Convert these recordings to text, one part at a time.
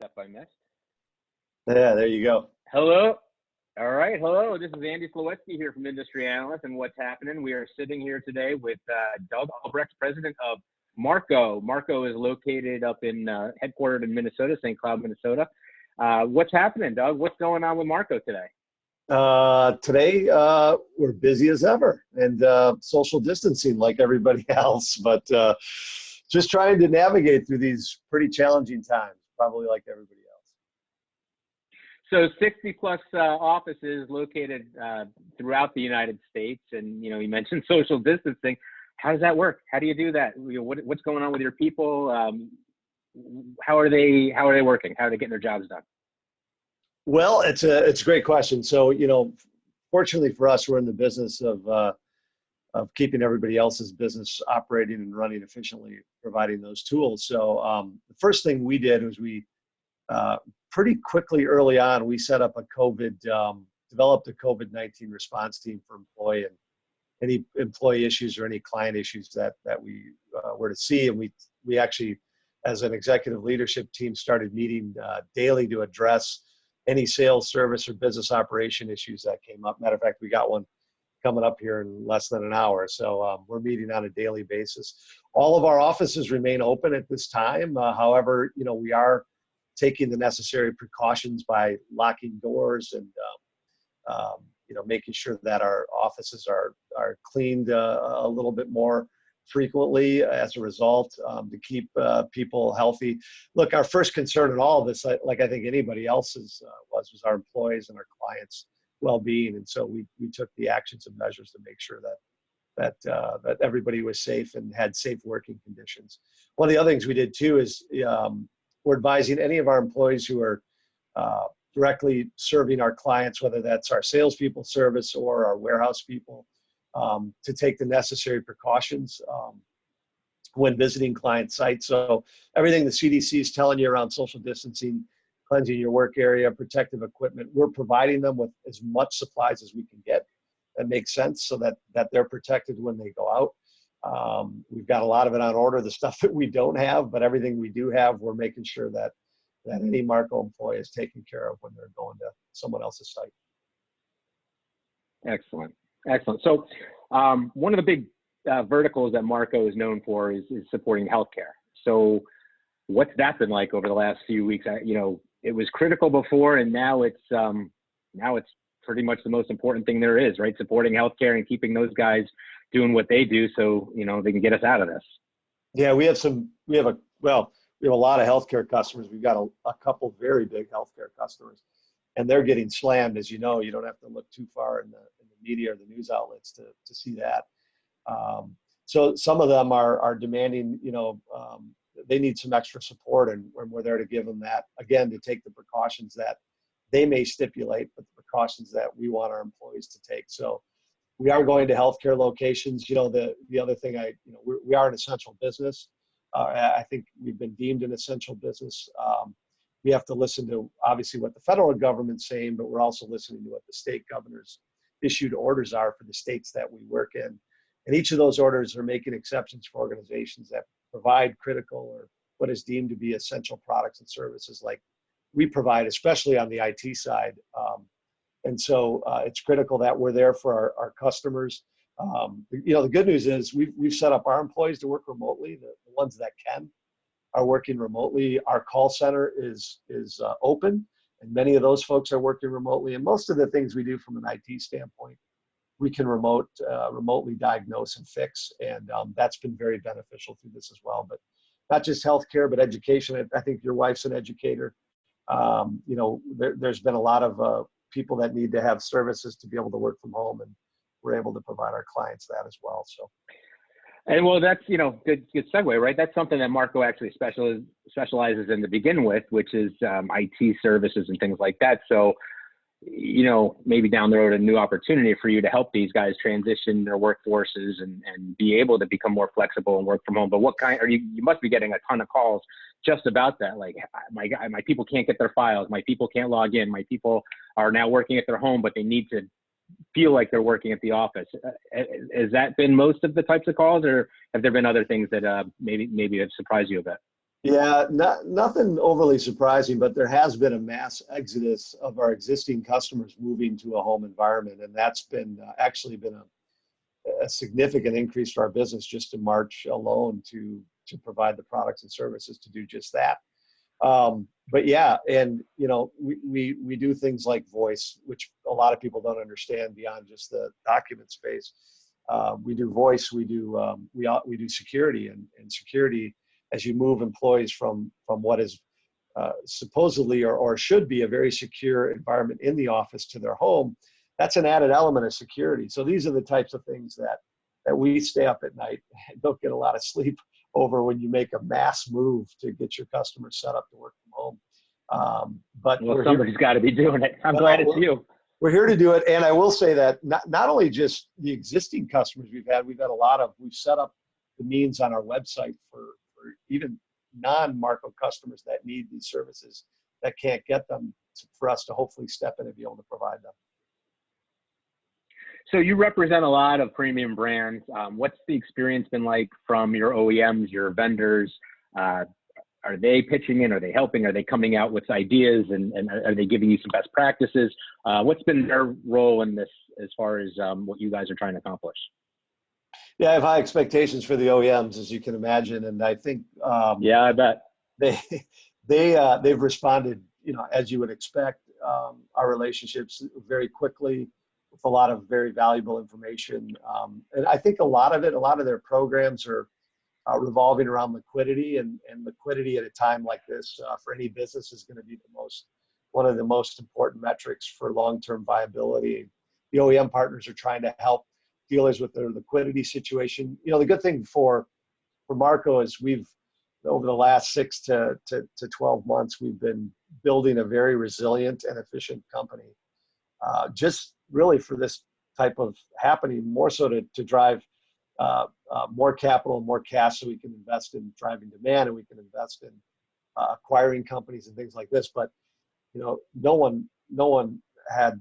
Step I missed. Yeah, there you go. Hello. All right. Hello. This is Andy Slawetsky here from Industry Analysts and What's Happening. We are sitting here today with Doug, Albregts, president of Marco. Marco is located up in headquartered in Minnesota, St. Cloud, Minnesota. What's happening, Doug? What's going on with Marco today? Today, we're busy as ever and social distancing like everybody else, but just trying to navigate through these pretty challenging times, probably like everybody else. So 60 plus offices located throughout the United States. And, you mentioned social distancing. How does that work? How do you do that? What's going on with your people? How are they working? How are they getting their jobs done? Well, it's a great question. So, fortunately for us, we're in the business of keeping everybody else's business operating and running efficiently, providing those tools. So the first thing we did was we pretty quickly early on, we set up developed a COVID-19 response team for any employee issues or any client issues that we were to see. And we actually, as an executive leadership team, started meeting daily to address any sales, service, or business operation issues that came up. Matter of fact, we got one coming up here in less than an hour. So we're meeting on a daily basis. All of our offices remain open at this time. However, we are taking the necessary precautions by locking doors and making sure that our offices are cleaned a little bit more frequently as a result, to keep people healthy. Look, our first concern in all of this, like I think anybody else's was our employees and our clients' well-being, and so we took the actions and measures to make sure that everybody was safe and had safe working conditions. One of the other things we did too is we're advising any of our employees who are directly serving our clients, whether that's our salespeople service or our warehouse people, to take the necessary precautions when visiting client sites. So everything the CDC is telling you around social distancing, cleansing your work area, protective equipment, we're providing them with as much supplies as we can get that makes sense so that they're protected when they go out. We've got a lot of it on order, the stuff that we don't have, but everything we do have, we're making sure that any Marco employee is taken care of when they're going to someone else's site. Excellent. Excellent. So one of the big verticals that Marco is known for is supporting healthcare. So what's that been like over the last few weeks? It was critical before, and now it's pretty much the most important thing there is, right? Supporting healthcare and keeping those guys doing what they do, so they can get us out of this. Yeah, we have a lot of healthcare customers. We've got a couple very big healthcare customers, and they're getting slammed. As you know, you don't have to look too far in the media or the news outlets to see that. So some of them are demanding, they need some extra support, and we're there to give them that, again, to take the precautions that they may stipulate, but the precautions that we want our employees to take. So we are going to healthcare locations. The other thing, we are an essential business. I think we've been deemed an essential business. We have to listen to, obviously, what the federal government's saying, but we're also listening to what the state governors issued orders are for the states that we work in. And each of those orders are making exceptions for organizations that provide critical or what is deemed to be essential products and services like we provide, especially on the IT side. And so it's critical that we're there for our customers. The good news is we've set up our employees to work remotely. The ones that can are working remotely. Our call center is open, and many of those folks are working remotely. And most of the things we do from an IT standpoint, we can remotely diagnose and fix, and that's been very beneficial through this as well. But not just healthcare, but education. I think your wife's an educator. There's been a lot of people that need to have services to be able to work from home, and we're able to provide our clients that as well. So. And well, that's, good segue, right? That's something that Marco actually specializes in to begin with, which is IT services and things like that. So, maybe down the road, a new opportunity for you to help these guys transition their workforces and be able to become more flexible and work from home. But what kind you must be getting a ton of calls just about that. Like, my people can't get their files. My people can't log in. My people are now working at their home, but they need to feel like they're working at the office. Has that been most of the types of calls, or have there been other things that maybe have surprised you a bit? Yeah, nothing overly surprising, but there has been a mass exodus of our existing customers moving to a home environment, and that's been actually been a significant increase to our business just in March alone to provide the products and services to do just that. But yeah, and you know, we do things like voice, which a lot of people don't understand beyond just the document space. We do voice, we do security, and security as you move employees from what is supposedly or should be a very secure environment in the office to their home. That's an added element of security. So these are the types of things that we stay up at night and don't get a lot of sleep over when you make a mass move to get your customers set up to work from home. But well, somebody's got to be doing it. I'm glad it's you. We're here to do it. And I will say that not only just the existing customers we've had we've set up the means on our website for even non-Marco customers that need these services that can't get them for us to hopefully step in and be able to provide them. So you represent a lot of premium brands. What's the experience been like from your OEMs, your vendors? Are they pitching in? Are they helping? Are they coming out with ideas? And are they giving you some best practices? What's been their role in this as far as what you guys are trying to accomplish? Yeah, I have high expectations for the OEMs, as you can imagine. And I think yeah, I bet they've responded, you know, as you would expect, our relationships very quickly, with a lot of very valuable information. And I think a lot of their programs are revolving around liquidity, and liquidity at a time like this for any business is going to be one of the most important metrics for long-term viability. The OEM partners are trying to help dealers with their liquidity situation. You know, the good thing for Marco is we've, over the last 6 to 12 months, we've been building a very resilient and efficient company. Just really for this type of happening, more so to drive more capital and more cash so we can invest in driving demand, and we can invest in acquiring companies and things like this. But, you know, no one had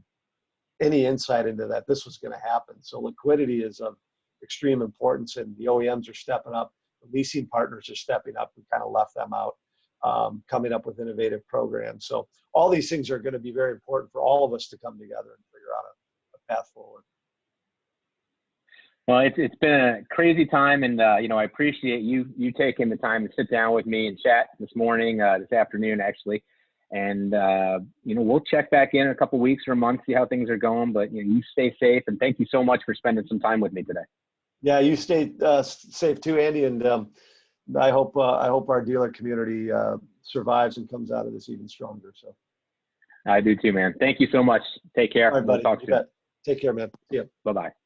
any insight into that this was going to happen. So liquidity is of extreme importance, and the OEMs are stepping up. The leasing partners are stepping up. We kind of left them out, coming up with innovative programs. So all these things are going to be very important for all of us to come together and figure out a path forward. Well, it's been a crazy time, and you know, I appreciate you taking the time to sit down with me and chat this morning, this afternoon actually, and you know, we'll check back in a couple weeks or a month, see how things are going. But you know, you stay safe, and thank you so much for spending some time with me today. Yeah, you stay safe too, Andy, and I hope our dealer community survives and comes out of this even stronger. So I do too, man. Thank you so much. Take care. All right, buddy. We'll talk soon. Take care, man. See ya. Bye-bye.